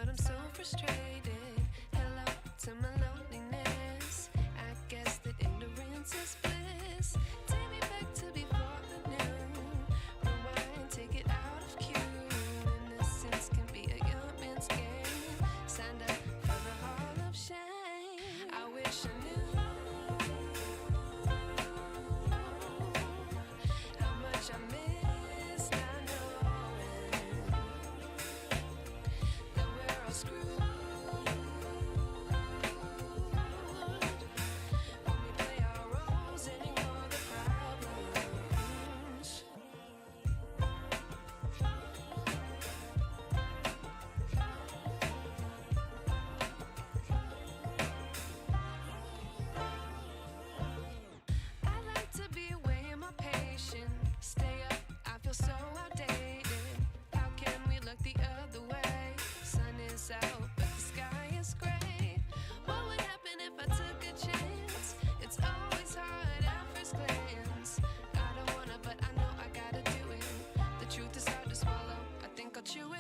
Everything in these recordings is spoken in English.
but I'm so frustrated. Hello to my loneliness. I guess that ignorance is bliss. Take me back to before the noon. Rewind, take it out of cue. Innocence can be a young man's game. Signed up for the hall of shame. I wish I knew how much I miss not knowing that we're all screwed when we play our roles and ignore the problems. I like to be away in my patience. Stay up, I feel so outdated. How can we look the other way? Sun is out, but the sky is gray. What would happen if I took a chance? It's always hard at first glance. I don't wanna, but I know I gotta do it. The truth is hard to swallow, I think I'll chew it.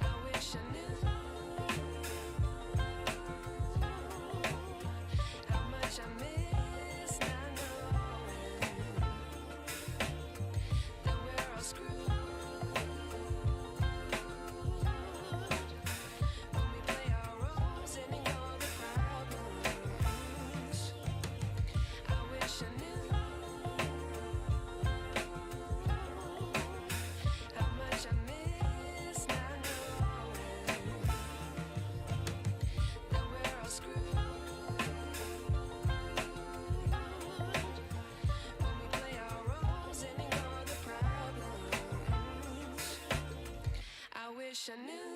I wish I knew how much I miss not knowing that we're all screwed when we play our roles and ignore the problems. I wish I knew how much I miss not knowing that we're all screwed when we play our roles and ignore the problems. I wish I knew.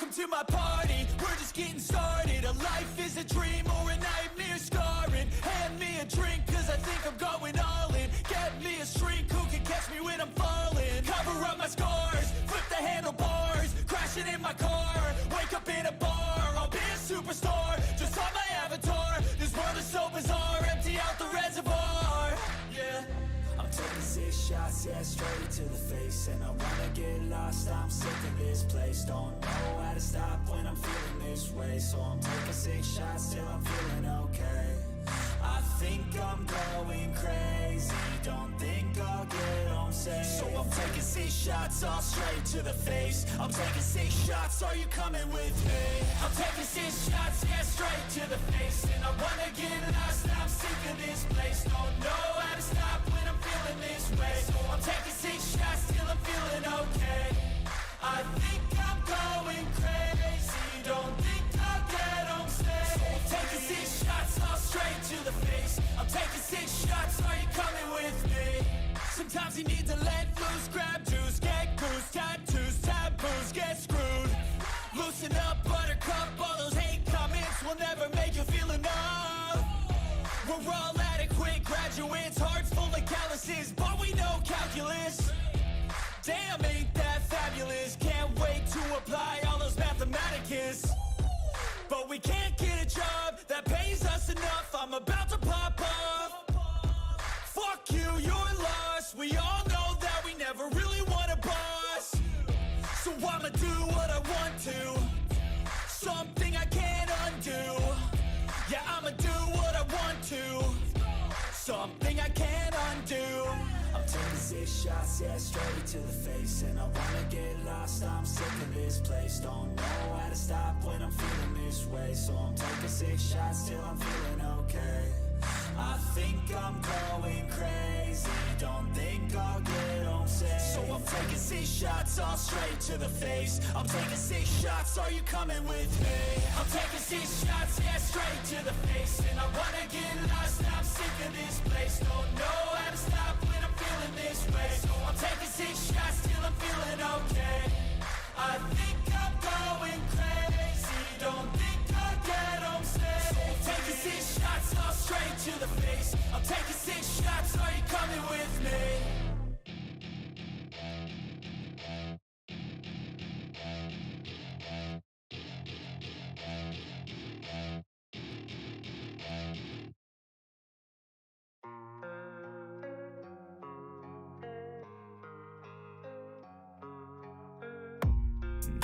Welcome to my party, we're just getting started. A life is a dream or a nightmare scarring. Hand me a drink cause I think I'm going all in. Get me a shrink who can catch me when I'm falling. Cover up my scars, flip the handlebars. Crashing in my car, wake up in a bar. I'll be a superstar, just on my avatar. This world is so bizarre, empty out the reservoir. Yeah, I'm taking 6 shots, yeah, straight to the face. And I wanna get lost, I'm sick of this place. Don't know how to stop when I'm feeling this way. So I'm taking 6 shots till I'm feeling okay. I think I'm going crazy, don't think I'll get home safe. So I'm taking 6 shots, all straight to the face. I'm taking 6 shots, are you coming with me? I'm taking 6 shots, yeah, straight to the face. And I wanna get lost, I'm sick of this place. Don't know how to stop when I'm feeling this way. So I'm taking 6 shots till I'm feeling okay. I think I'm going crazy, don't think I'll get home safe. So I'm taking 6 shots, all straight to the face. I'm taking 6 shots, are you coming with me? Sometimes you need to let loose, grab juice, get goose, tattoos, taboos, get screwed. Loosen up, buttercup, all those hate comments will never make you feel enough. We're all adequate graduates, hearts full of calluses, but we know calculus. Damn, ain't that fabulous? Can't wait to apply all those mathematicus. But we can't get a job that pays us enough. I'm about to pop up. Fuck you, you're lost. We all know that we never really want a boss. So I'ma do what I want to, something I can't undo. Yeah, I'ma do what I want to, something I can't undo. I'm taking 6 shots, yeah, straight to the face. And I wanna get lost, I'm sick of this place. Don't know how to stop when I'm feeling this way. So I'm taking 6 shots till I'm feeling okay. I think I'm going crazy, don't think I'll get home safe. So I'm taking 6 shots, all straight to the face. I'm taking 6 shots, are you coming with me? I'm taking 6 shots, yeah, straight to the face. And I wanna get lost, I'm sick of this place. Don't know how to stop when I'm feeling this way. So I'm taking 6 shots till I'm feeling okay. I think I'm going crazy, don't think I'll get home safe. So I'm taking 6 shots, all straight to the face. I'm taking 6 shots, are you coming with me?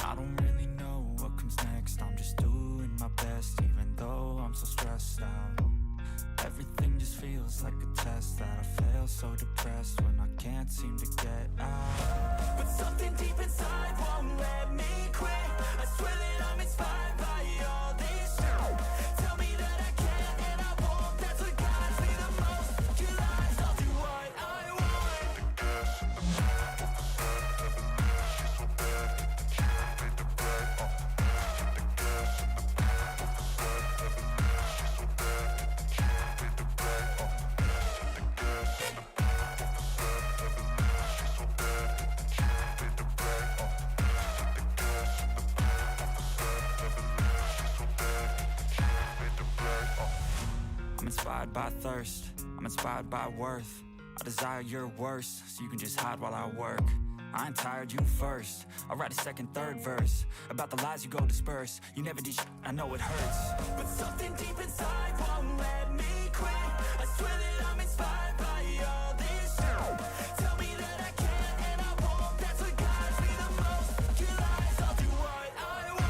I don't really know what comes next. I'm just doing my best, even though I'm so stressed out. Everything just feels like a test that I fail, so depressed when I can't seem to get out. But something deep inside won't let me quit. I swear that I'm inspired by all this shit. Tell me that I can and I won't. That's what guides me the most. Your lies, I'll do what I want. I'm inspired by thirst, I'm inspired by worth. I desire your worst, so you can just hide while I work. I ain't tired, you first. I'll write a second, third verse about the lies you go disperse. You never did I know it hurts. But something deep inside won't let me quit. I swear that I'm inspired by all this shit. Tell me that I can and I won't. That's what guides me the most. Your lies, I'll do what I want.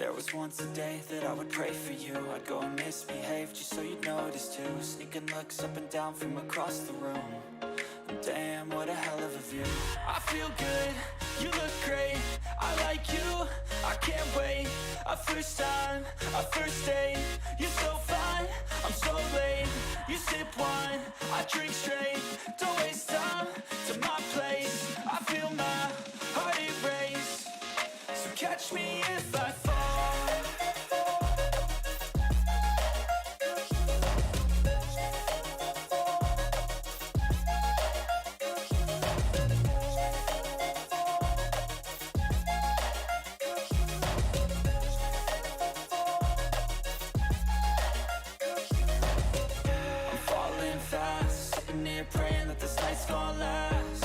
There was once a day that I would pray for you. I'd go and misbehave just so you'd notice too. Sneaking looks up and down from across the room. And damn, what a hell of a view. I feel good, you look great, I like you, I can't wait. A first time, a first date, you're so fine, I'm so late. You sip wine, I drink straight. Don't waste time to my place. I feel my heart erase. So catch me if I fall. I'm falling fast, sitting here praying that this night's gonna last.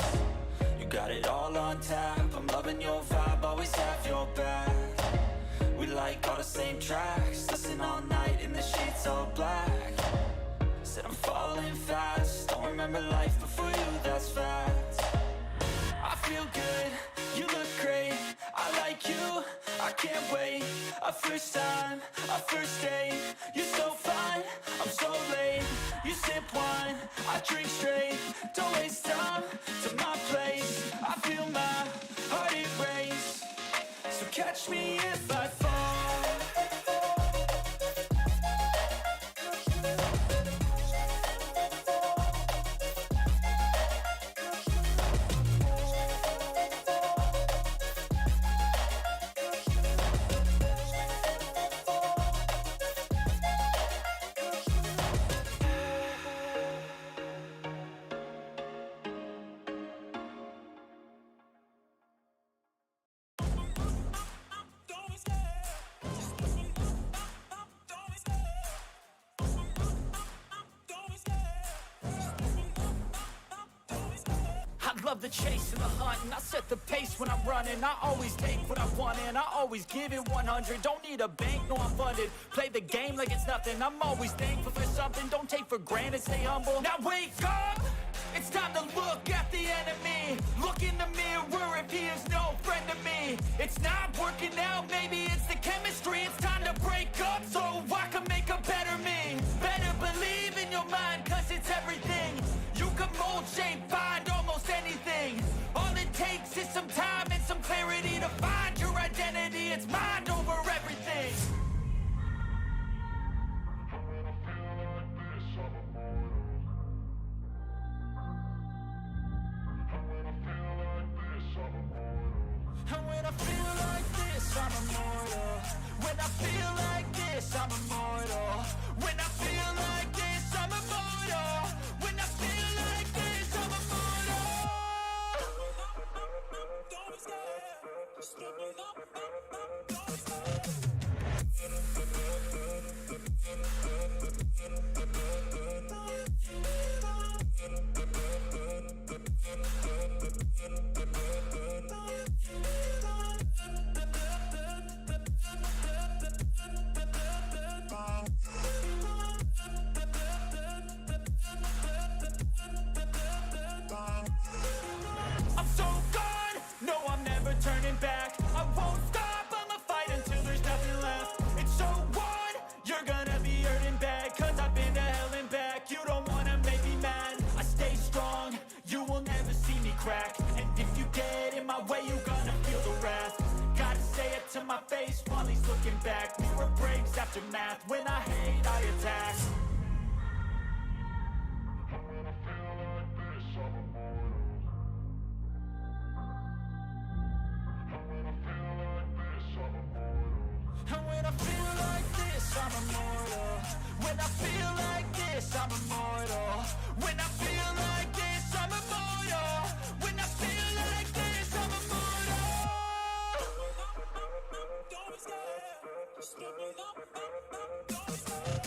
You got it all on tap, I'm loving your vibe, always have your back. We like all the same tracks, listen all night in the sheets all black. Said I'm falling fast, don't remember life before you, that's fact. I feel good, you look great, I like you, I can't wait. A first time, a first date, you're so fine, I'm so late. You sip wine, I drink straight. Don't waste time to my place. I feel my heart erase. So catch me if I fall. I love the chase and the hunt, and I set the pace when I'm running. I always take what I want and I always give it 100. Don't need a bank, no I'm funded. Play the game like it's nothing. I'm always thankful for something. Don't take for granted, stay humble. Now wake up! It's time to look at the enemy. Look in the mirror if he is no friend to me. It's not working out, maybe it's the chemistry. It's time to break up so I can make a better me. Better believe in your mind, cause it's everything. You can mold, shape, find almost anything. All it takes is some time and some clarity to find your identity. It's mind over everything. And when I feel like this, I'm immortal. When I feel like this, I'm immortal. When I feel like this, I'm immortal. When I feel like this, I'm immortal. Don't be scared. Just give me the don't be scared. I'm so gone, no I'm never turning back. I won't stop, I'ma fight until there's nothing left. It's so on, you're gonna be hurting bad. Cause I've been to hell and back. You don't wanna make me mad. I stay strong, you will never see me crack. And if you get in my way, you're gonna feel the wrath. Gotta say it to my face while he's looking back. Mirror breaks after math, when I hate I attack. And when I feel like this, I'm immortal. When I feel like this, I'm immortal. When I feel like this, I'm immortal. When I feel like this, I'm immortal. Don't be scared. Just give me the don't be scared.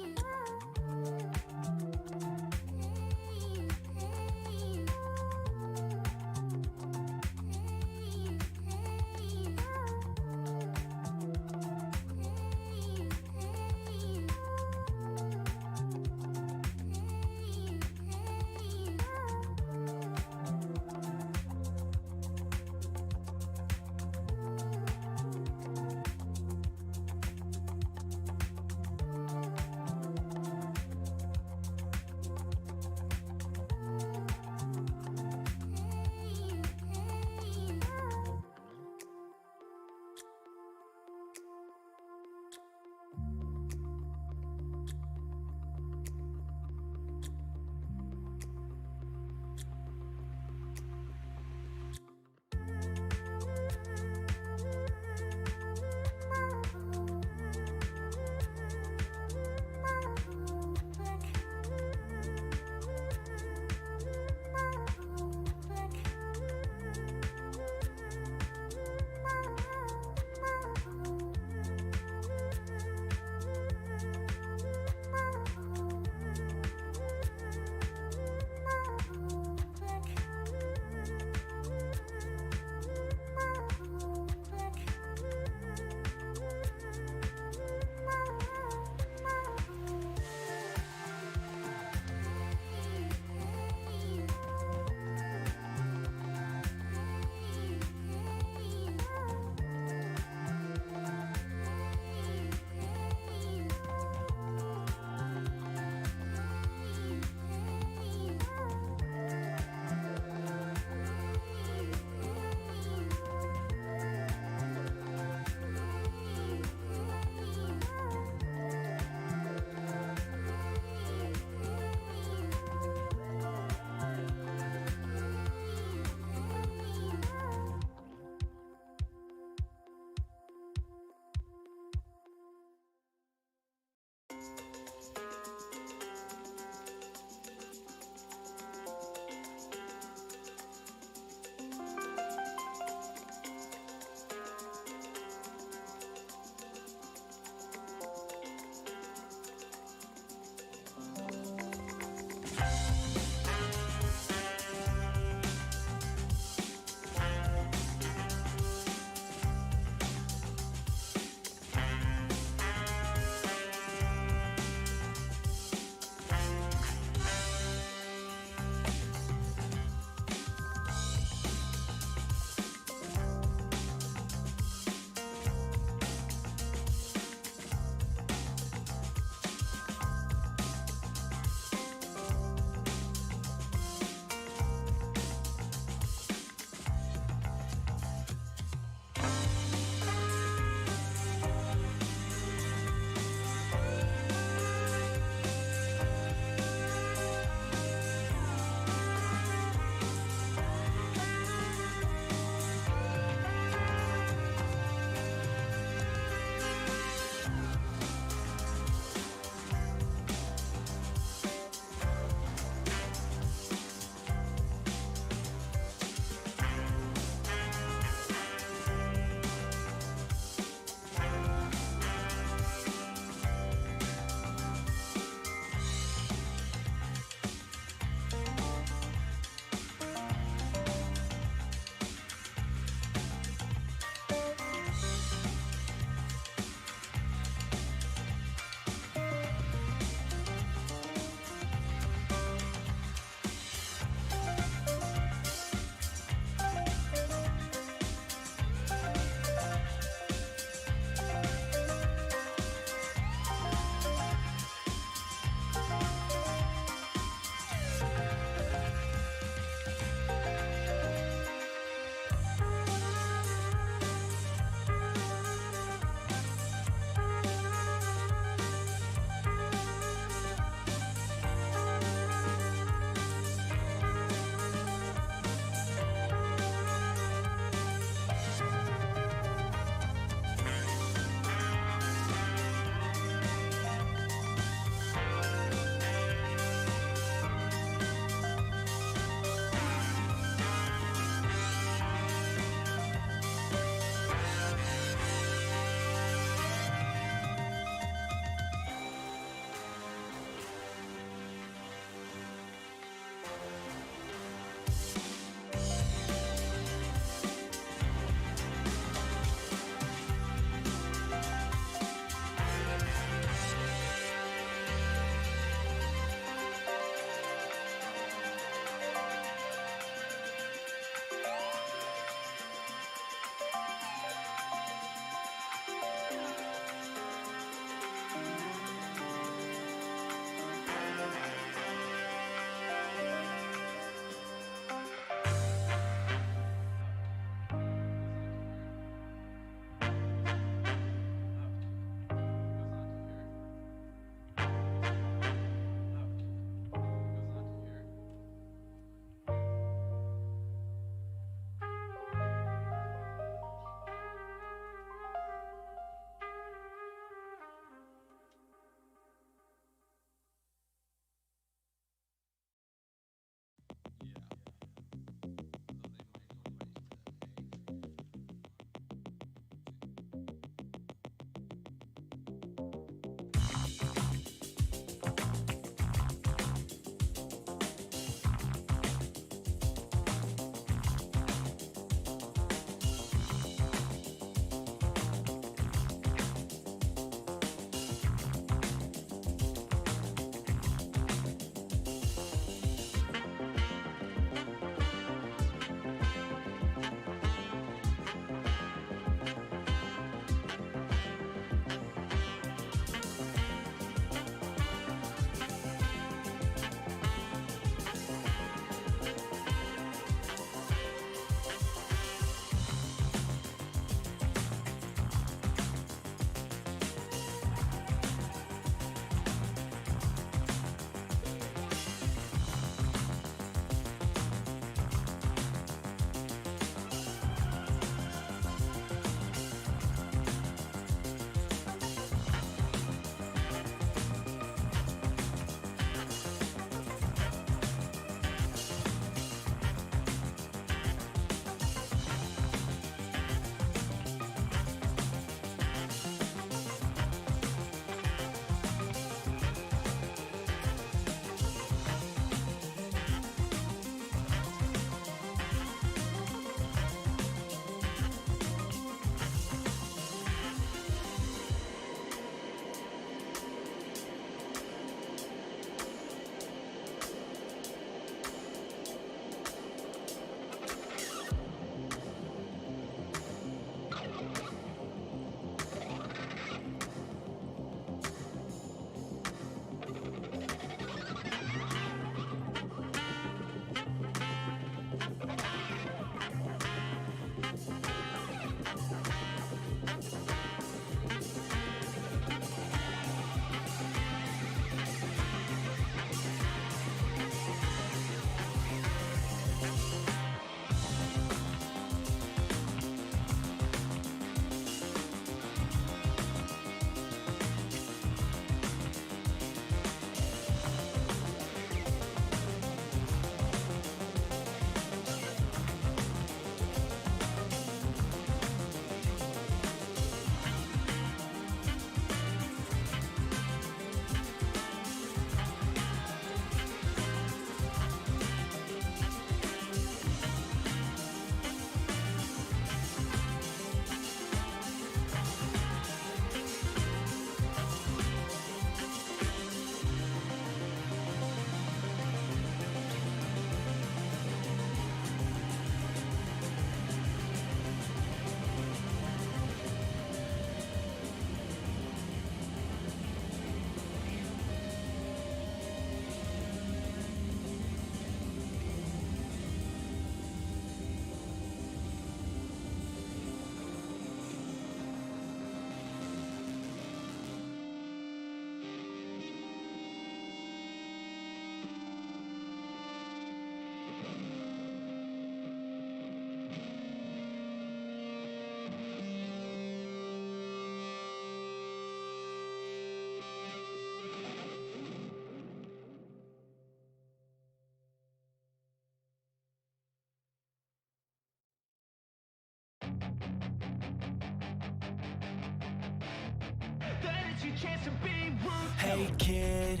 your chance to be ruthless. Hey kid,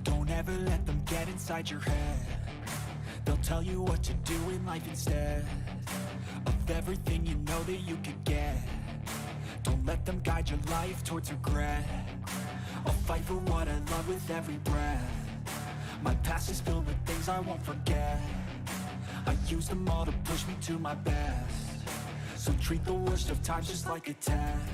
don't ever let them get inside your head. They'll tell you what to do in life instead of everything you know that you could get. Don't let them guide your life towards regret. I'll fight for what I love with every breath. My past is filled with things I won't forget. I use them all to push me to my best. So treat the worst of times just like a test.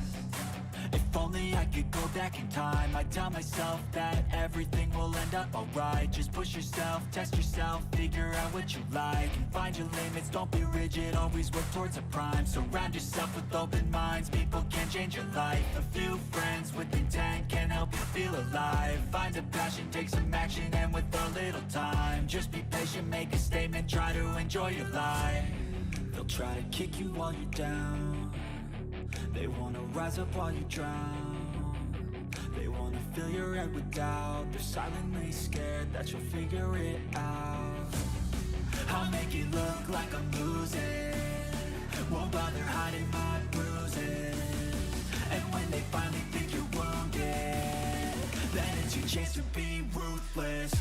If only I could go back in time, I'd tell myself that everything will end up alright. Just push yourself, test yourself, figure out what you like, and find your limits, don't be rigid, always work towards a prime. Surround yourself with open minds, people can change your life. A few friends with intent can help you feel alive. Find a passion, take some action, and with a little time, just be patient, make a statement, try to enjoy your life. They'll try to kick you while you're down. They wanna rise up while you drown. They wanna fill your head with doubt. They're silently scared that you'll figure it out. I'll make it look like I'm losing, won't bother hiding my bruises. And when they finally think you're wounded, then it's your chance to be ruthless.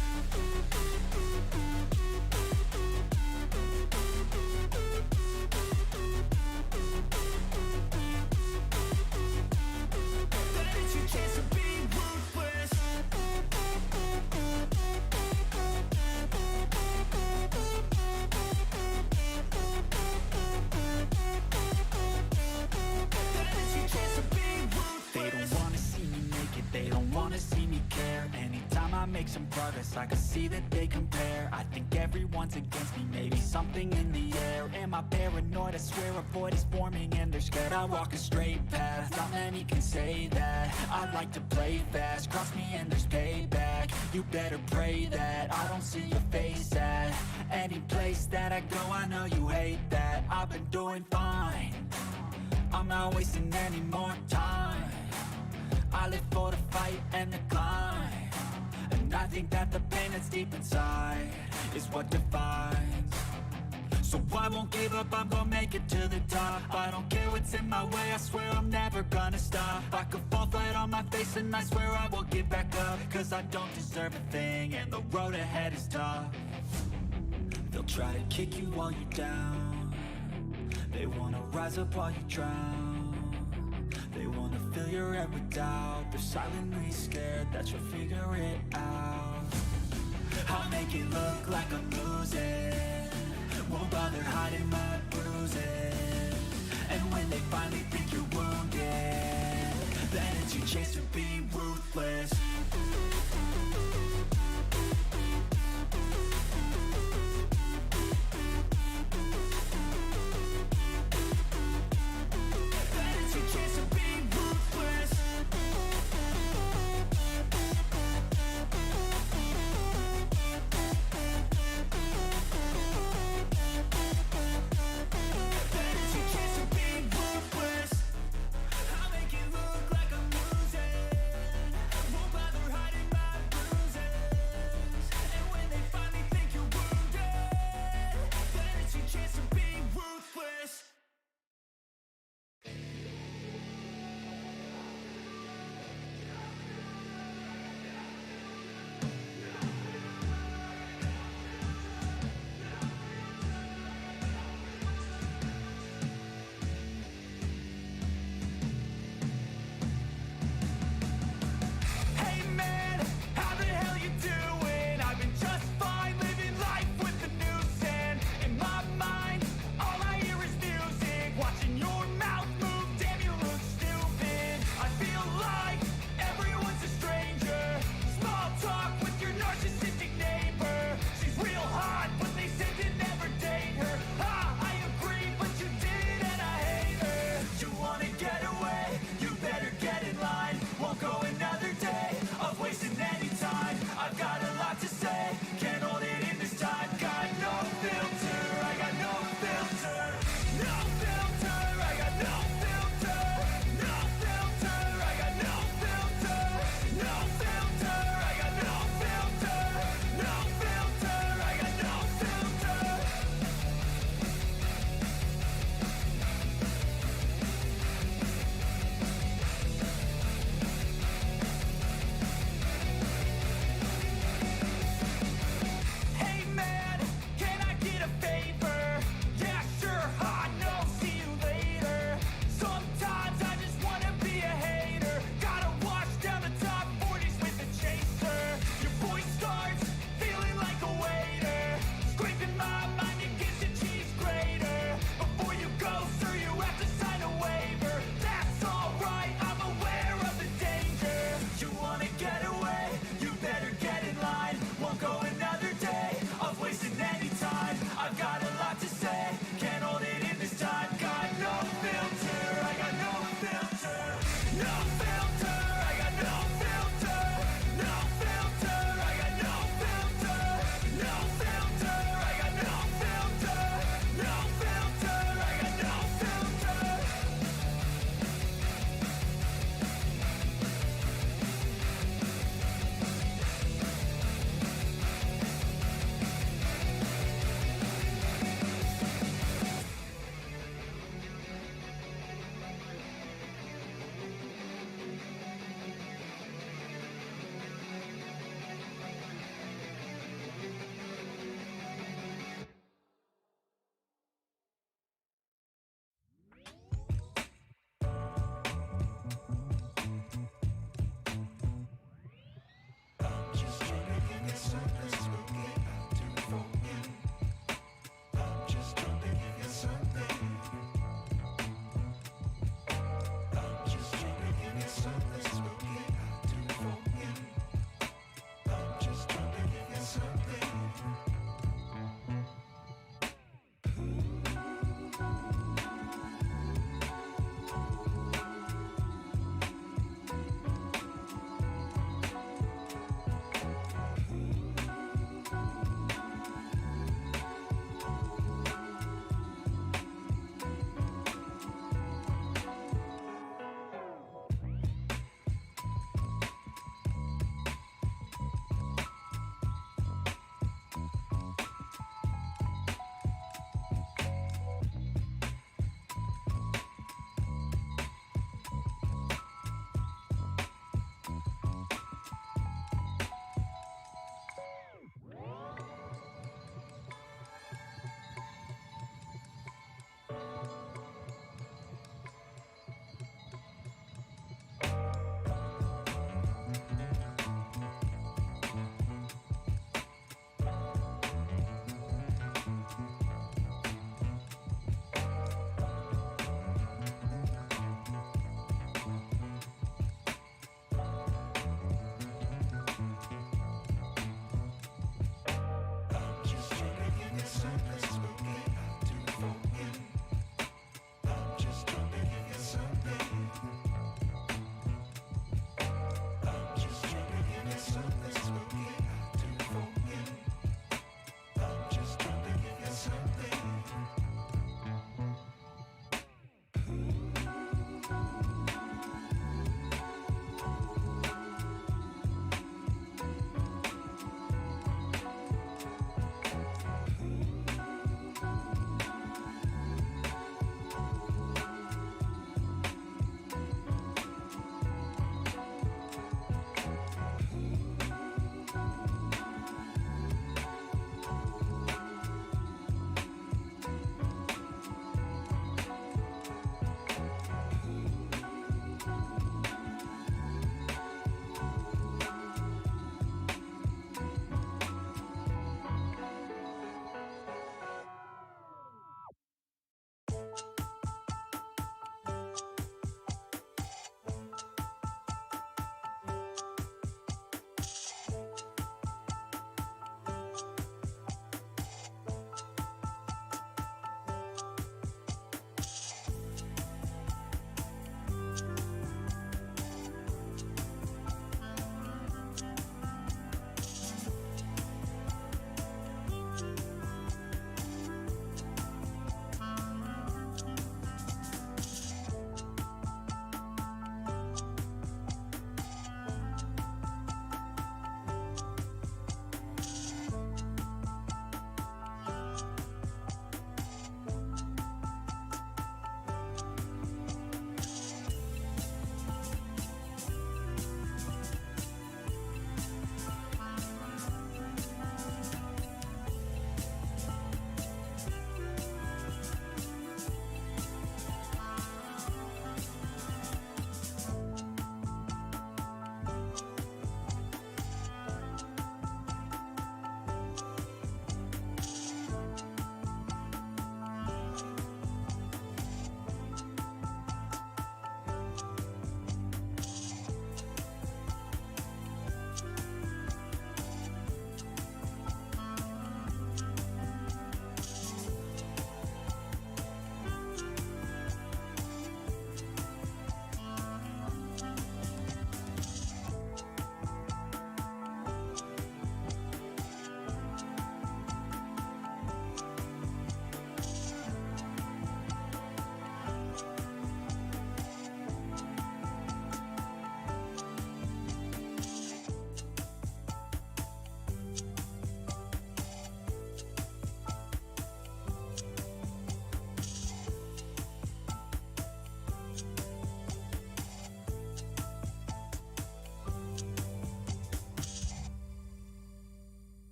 Chance to be ruthless. They don't wanna see me make it, they don't wanna see me care. Anytime I make some progress, I can see that they compare. I think everyone's against me, maybe something in the air. Am I paranoid? I swear a void is forming and they're scared I walk a straight path. Not many can say that. I like to play fast, cross me and there's payback. You better pray that I don't see your face at any place that I go. I know you hate that. I've been doing fine, I'm not wasting any more time. I live for the fight and the climb, and I think that the pain that's deep inside is what defines. So I won't give up, I'm gonna make it to the top. I don't care what's in my way, I swear I'm never gonna stop. I could fall flat on my face and I swear I won't give back up, cause I don't deserve a thing and the road ahead is tough. They'll try to kick you while you're down. They wanna rise up while you drown. They wanna fill your head with doubt. They're silently scared that you'll figure it out. I'll make it look like I'm losing, won't bother hiding my bruises. And when they finally think you're wounded, then it's your chance to be ruthless.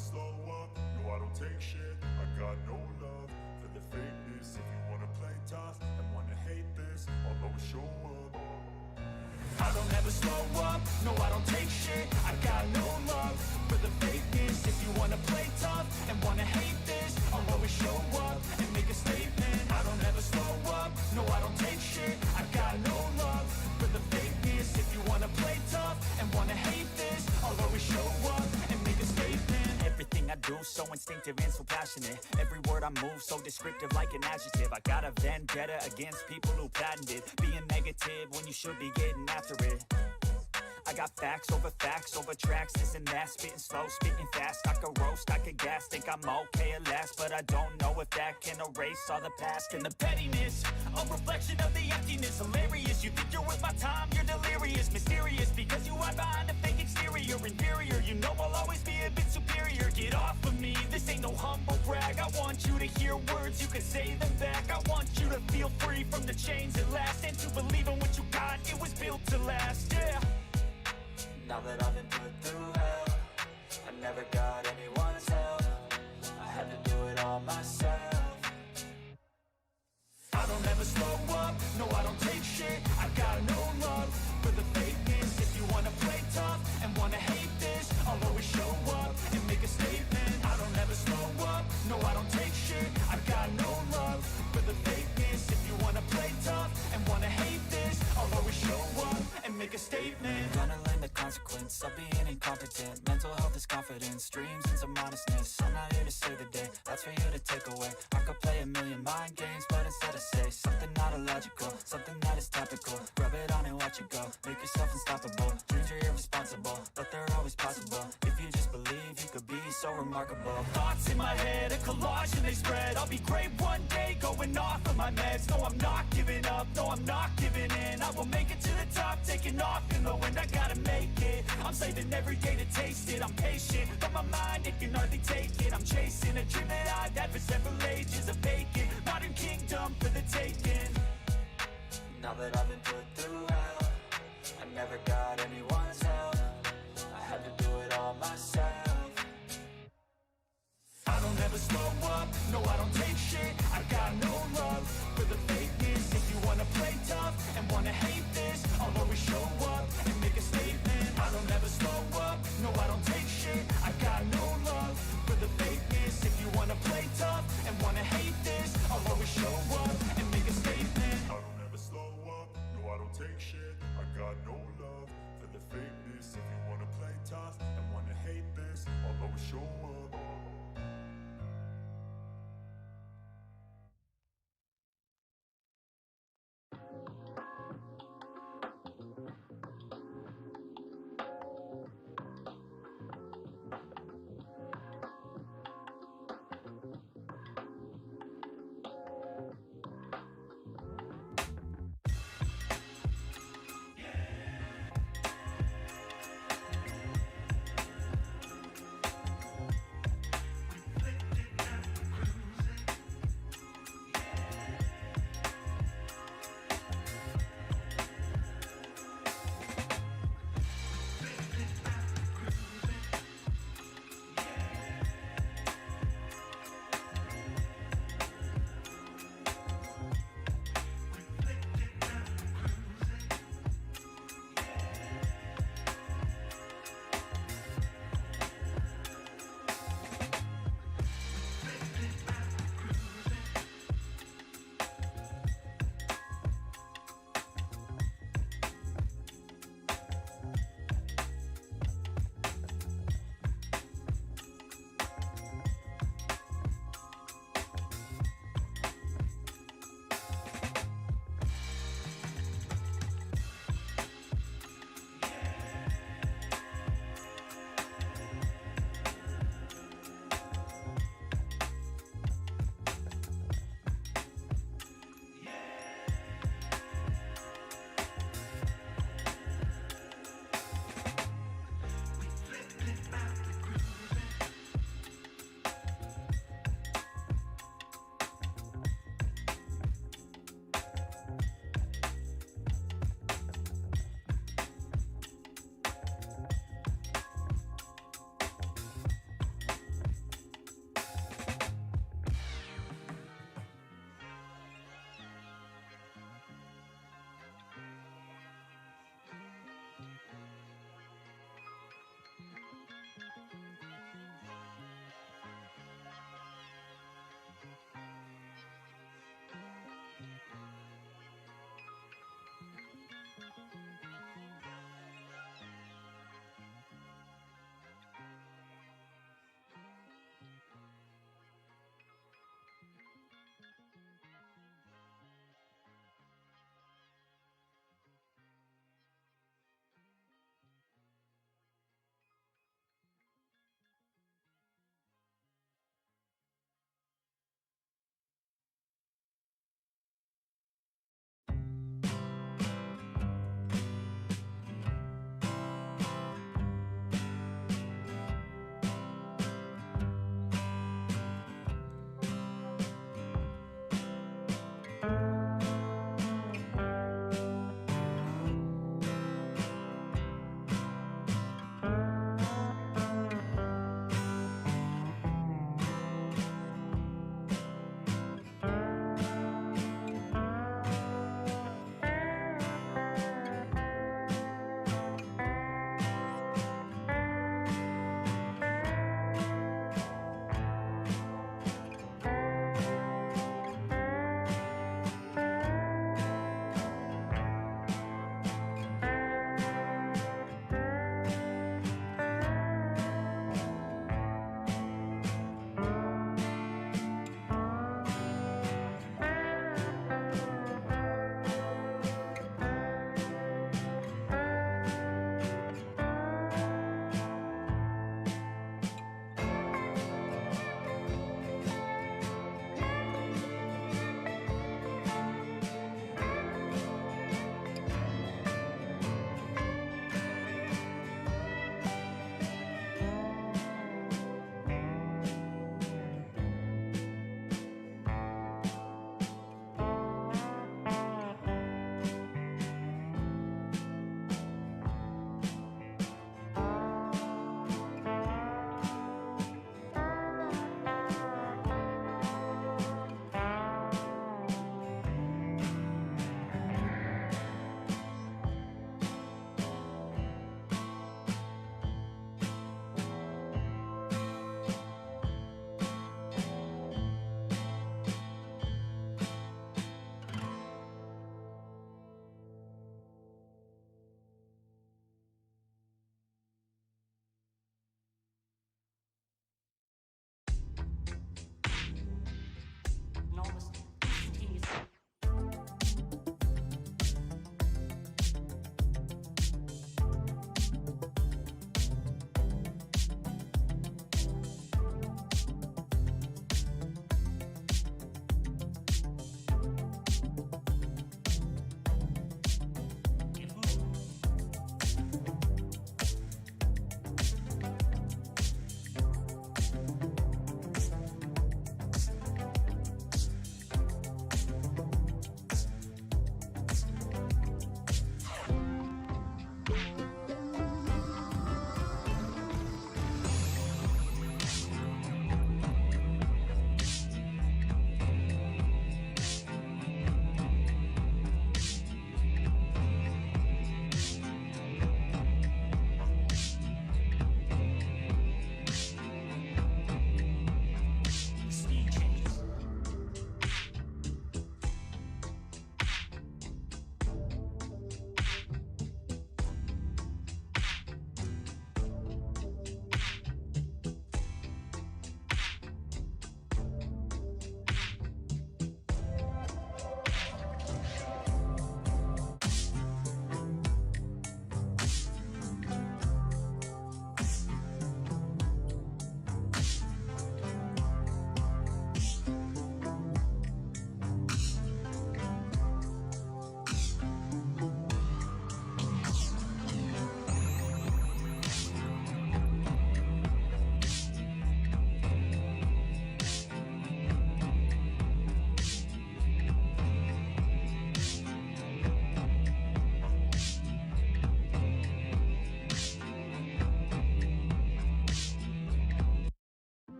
slow up, no I don't take shit. I got no love for the fakeness. If you wanna play tough and wanna hate this, I'll always show up. I don't ever slow up, no I don't take shit. I got no love for the fakeness. If you wanna play tough and wanna hate this, I'll always show up and make a statement. I don't ever slow up, no I don't take shit. I got no love for the fakeness. If you wanna play tough and wanna hate this, I'll always show up and make a statement. Everything I do so instinctive and so passionate. Every word I move so descriptive like an adjective. I got a vendetta against people who patented being negative when you should be getting after it. I got facts over tracks, this and that. Spitting slow, spitting fast. I could roast, I could gas. Think I'm okay at last, but I don't know if that can erase all the past. And the pettiness, a reflection of the emptiness. Hilarious, you think you're worth my time, you're delirious. Mysterious, because you hide behind a fake exterior. Inferior, you know I'll always be a bit superior. Get off of me, this ain't no humble brag. I want you to hear words, you can say them back. I want you to feel free from the chains at last, and to believe in what you got, it was built to last, yeah. Now that I've been put through hell, I never got anyone's help. I had to do it all myself. I don't ever slow up, no I don't take shit. I got no love for the fakeness. If you wanna play tough and wanna hate this, I'll always show up and make a statement. I don't ever slow up, no I don't take shit. I got no love for the fakeness. If you wanna play tough and wanna hate this, I'll always show up and make a statement. Gonna learn the consequence of being incompetent. Mental health is confidence, dreams and some honestness. I'm not here to save the day, that's for you to take away. I could play a million mind games, but instead I say something not illogical, something that is topical. Rub it on and watch it go, make yourself unstoppable. Dreams are irresponsible, but they're always possible. If you just believe, you could be so remarkable. Thoughts in my head, a collage and they spread. I'll be great one day, going off of my meds. No, I'm not giving up, no, I'm not giving in. I will make it to the top, taking off in the wind. I gotta make it, I'm saving every day to taste it. I'm patient, but my mind, it can hardly take it. I'm chasing a dream that I've had for several ages. A vacant, modern kingdom for the taking. Now that I've been put through hell, I never got anyone's help. I had to do it all myself. I don't ever slow up, no I don't take shit. I got no love for the fakeness. If you wanna play tough and wanna hate this, I'll always show up and make a statement. I don't ever slow up, no I don't take shit. I got no love for the fakeness. If you wanna play tough and wanna hate this, I'll always show up and make a statement. I don't ever slow up, no I don't take shit. I got no love for the fakeness. If you wanna play tough and wanna hate this,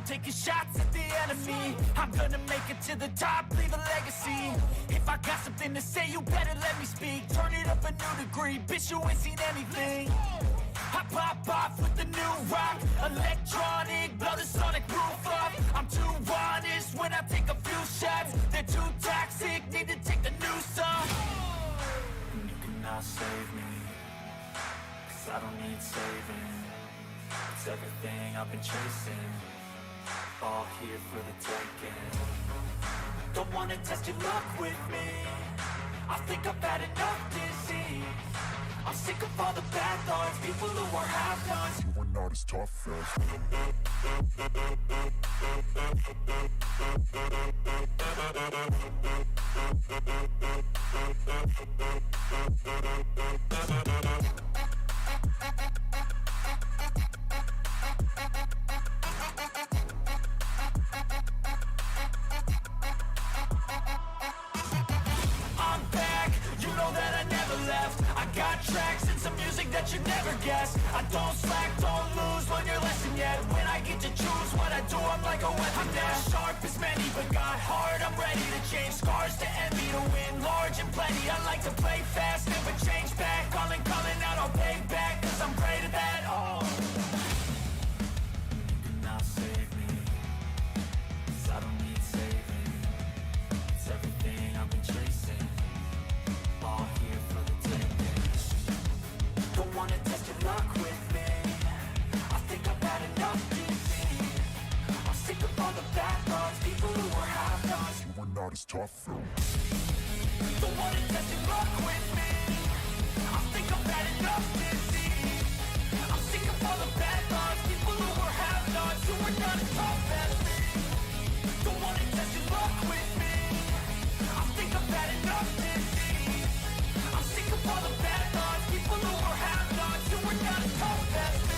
taking shots at the enemy. I'm gonna make it to the top, leave a legacy. If I got something to say, you better let me speak. Turn it up a new degree, bitch, you ain't seen anything. I pop off with the new rock, electronic, blow the sonic roof up. I'm too honest when I take a few shots. They're too toxic, need to take the noose off. And you cannot save me, 'cause I don't need saving. It's everything I've been chasing, all here for the taking. Don't wanna test your luck with me, I think I've had enough disease. I'm sick of all the bad thoughts, people who are half-nots. You are not as tough as I'm back, you know that I never left. I got tracks and some music that you never guessed. I don't slack, don't lose, learn your lesson yet. When I get to choose what I do, I'm like a weapon. I'm not sharp as many, but got hard, I'm ready to change. Scars to envy, to win large and plenty. I like to play fast, never change back. Calling out, I'll pay back, 'cause I'm great at that. Oh. You cannot save me, 'cause I don't need saving. It's everything I've been chasing, all here for the taking. Don't wanna test your luck with me, I think I've had enough disease. I'm sick of all the bad thoughts, people who are half-nots. you are not as tough as Don't wanna test your luck with me, I think I've had enough disease. I'm sick of all the bad thoughts, people who are half-nots, who are not as tough as me. Don't wanna test your luck with me, I think I've had enough disease. I'm sick of all the bad thoughts, people who are half-nots, who are not as tough as me.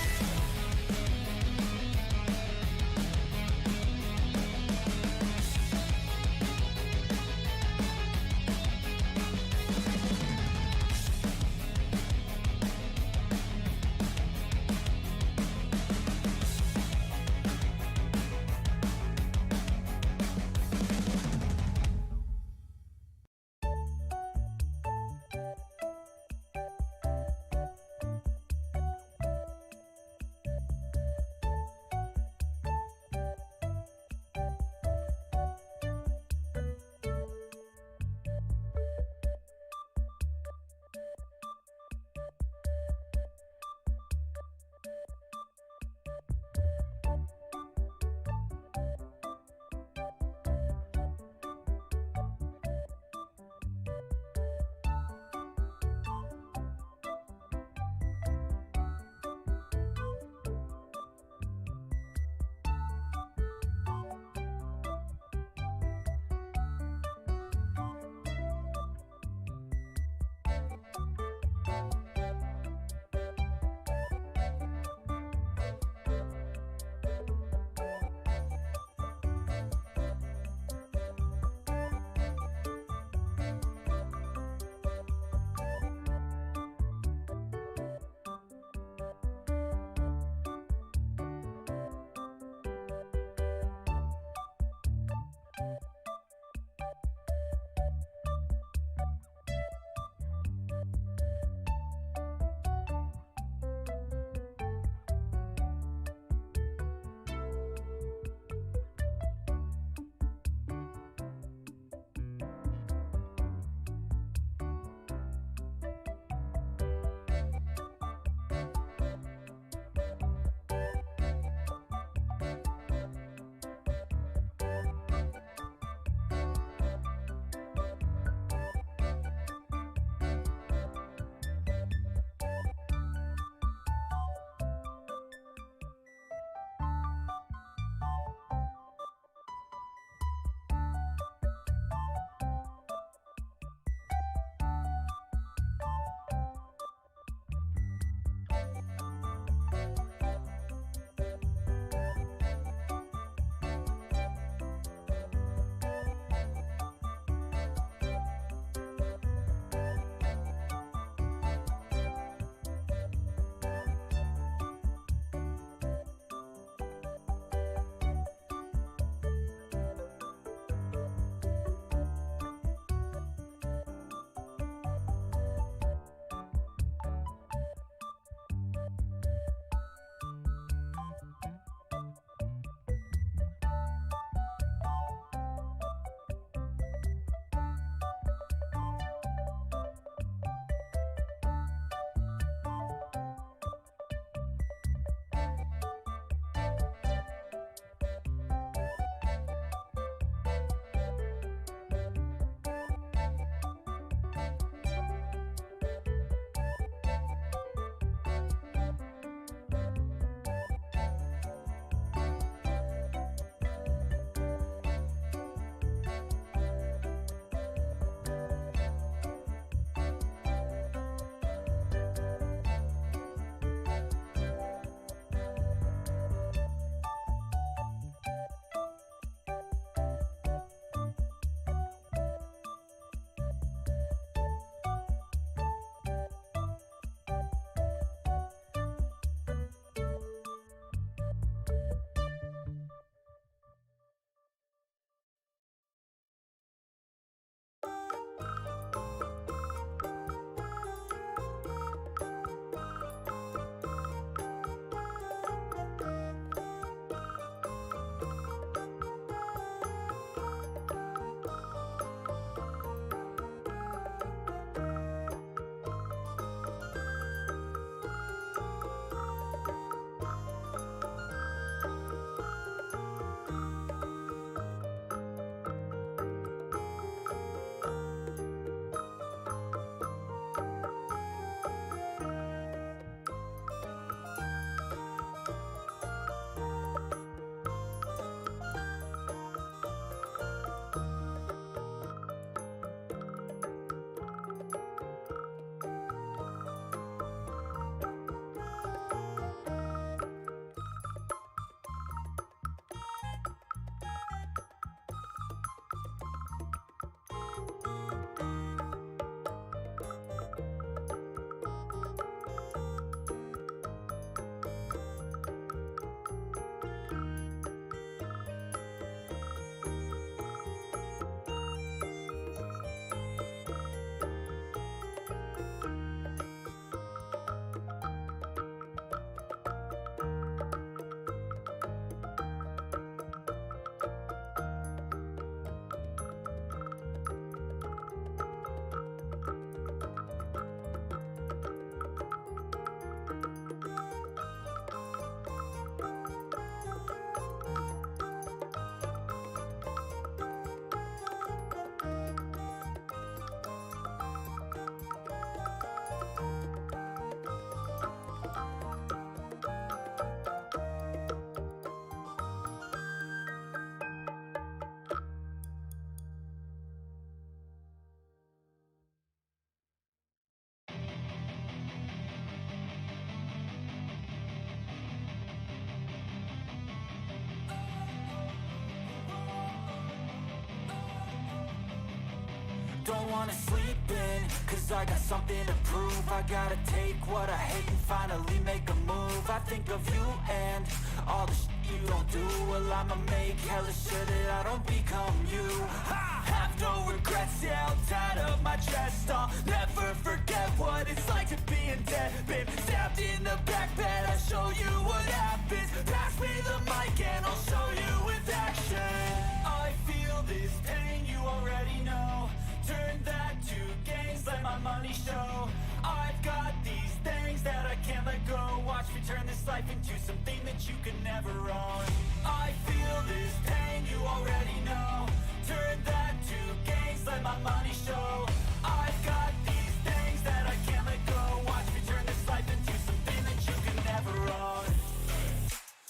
don't wanna sleep in, cause I got something to prove. I gotta take what I hate and finally make a move. I think of you and all the shit you don't do. Well, I'ma make hella sure that I don't become you. I have no regrets, yeah, I'll tie up my chest. I'll never forget what it's like to be in debt. Been stabbed in the back bed, I'll show you what happens. Pass me the mic and I'll show you with action. I feel this pain, you already know. Turn that to gains, let my money show. I've got these things that I can't let go. Watch me turn this life into something that you could never own. I feel this pain, you already know. Turn that to gains, let my money show. I've got these things that I can't let go. Watch me turn this life into something that you can never own.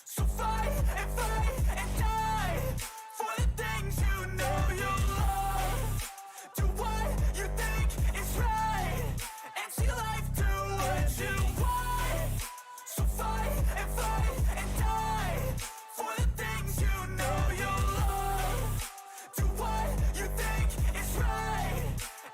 So fight and die for the things you know you love. Do what you think is right and see life do what you want. So fight and die for the things you know you love. Do what you think is right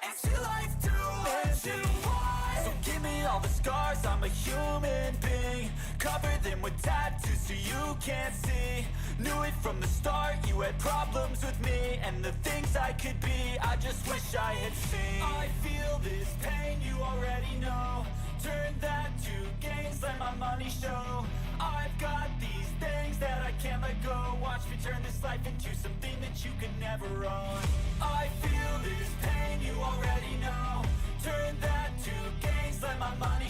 and see life do what you want. So give me all the scars, I'm a human being. Cover them with tattoos so you can't see. Knew it from the start, you had problems with me and the things I could be, I just wish I had seen. I feel this pain, you already know. Turn that to gains, let my money show. I've got these things that I can't let go. Watch me turn this life into something that you could never own. I feel this pain, you already know. Turn that to gains, let my money